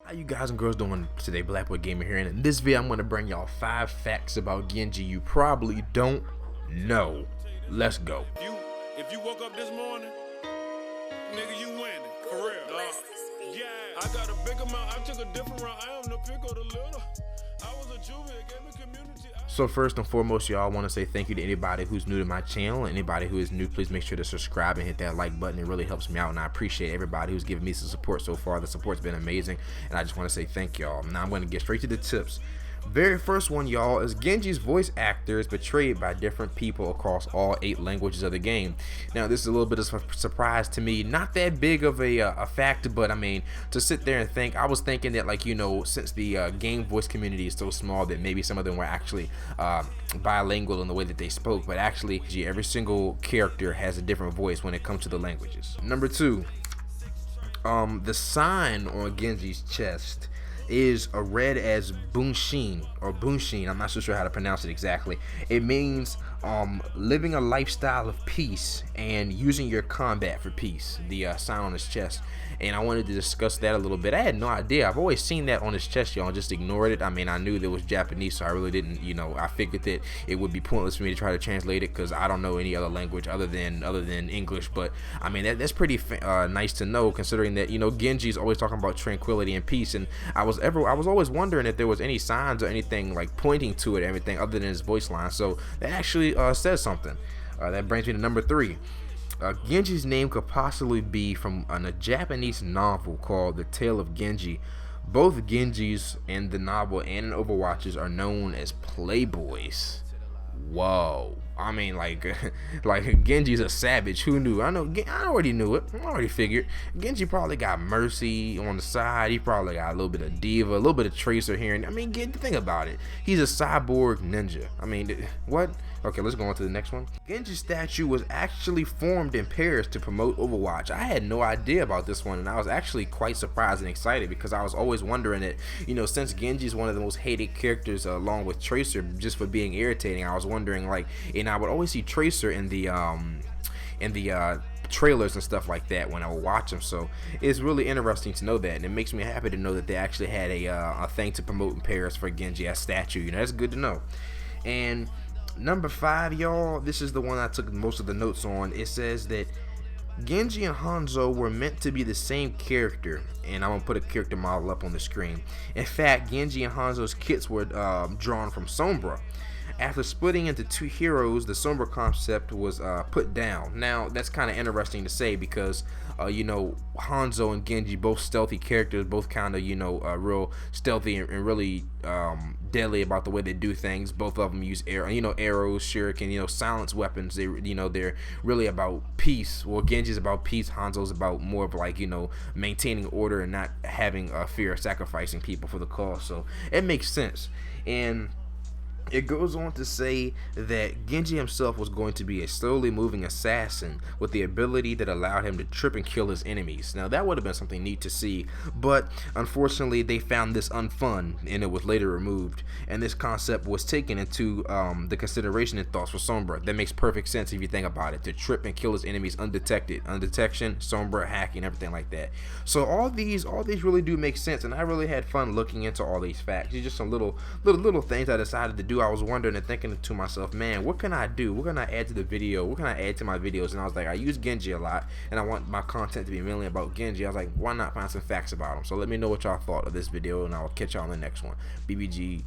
How you guys and girls doing today? Black Boy Gamer here, and in this video I'm going to bring y'all 5 facts about Genji you probably don't know. Let's go. If you woke up this morning, nigga, you winning. For real. Yeah, I got a big amount. I took a different route. I am the pick of the little. I was a juvie, it gave me community. So first and foremost, y'all, I want to say thank you to anybody who's new to my channel. Anybody who is new, please make sure to subscribe and hit that like button. It really helps me out, and I appreciate everybody who's given me some support so far. The support's been amazing, and I just want to say thank y'all. Now I'm going to get straight to the tips. Very first one, y'all, is Genji's voice actor is portrayed by different people across all 8 languages of the game. Now this is a little bit of a surprise to me, not that big of a fact, but I mean, to sit there and think, I was thinking that, like, you know, since the game voice community is so small, that maybe some of them were actually bilingual in the way that they spoke, but actually every single character has a different voice when it comes to the languages. Number 2, the sign on Genji's chest is read as Bunshin or Bunshin. I'm not so sure how to pronounce it exactly. It means living a lifestyle of peace and using your combat for peace. The sign on his chest, and I wanted to discuss that a little bit. I had no idea. I've always seen that on his chest, y'all, and just ignored it. I mean, I knew that it was Japanese, so I really didn't, you know, I figured that it would be pointless for me to try to translate it because I don't know any other language other than English. But I mean, that's pretty nice to know, considering that, you know, Genji's always talking about tranquility and peace, and I was always wondering if there was any signs or anything like pointing to it, everything other than his voice line. So that actually says something. That brings me to number 3. Genji's name could possibly be from a Japanese novel called The Tale of Genji. Both Genjis in the novel and in Overwatches are known as playboys. Whoa. I mean, like Genji's a savage. Who knew? I already knew it. I already figured. Genji probably got Mercy on the side. He probably got a little bit of Diva, a little bit of Tracer here. And I mean, think about it. He's a cyborg ninja. I mean, what? Okay, let's go on to the next one. Genji's statue was actually formed in Paris to promote Overwatch. I had no idea about this one, and I was actually quite surprised and excited because I was always wondering that, you know, since Genji is one of the most hated characters along with Tracer just for being irritating, I was wondering, like, and I would always see Tracer in the trailers and stuff like that when I would watch them. So it's really interesting to know that, and it makes me happy to know that they actually had a thing to promote in Paris for Genji, a statue. You know, that's good to know. And number 5, y'all, this is the one I took most of the notes on. It says that Genji and Hanzo were meant to be the same character, and I'm gonna put a character model up on the screen. In fact, Genji and Hanzo's kits were drawn from Sombra. After splitting into 2 heroes, the Sombra concept was put down. Now, that's kind of interesting to say because, you know, Hanzo and Genji, both stealthy characters, both kind of, you know, real stealthy and really deadly about the way they do things. Both of them use arrows, shuriken, you know, silence weapons. They're really about peace. Well, Genji's about peace. Hanzo's about more of, like, you know, maintaining order and not having a fear of sacrificing people for the cause. So it makes sense. And it goes on to say that Genji himself was going to be a slowly moving assassin with the ability that allowed him to trip and kill his enemies. Now that would have been something neat to see, but unfortunately they found this unfun and it was later removed, and this concept was taken into the consideration and thoughts for Sombra. That makes perfect sense if you think about it, to trip and kill his enemies undetected, undetection, Sombra, hacking, everything like that. So all these really do make sense, and I really had fun looking into all these facts. It's just some little things I decided to do. I was wondering and thinking to myself, man, what can I do? What can I add to the video? What can I add to my videos? And I was like, I use Genji a lot, and I want my content to be mainly about Genji. I was like, why not find some facts about him? So let me know what y'all thought of this video, and I'll catch y'all on the next one. BBG.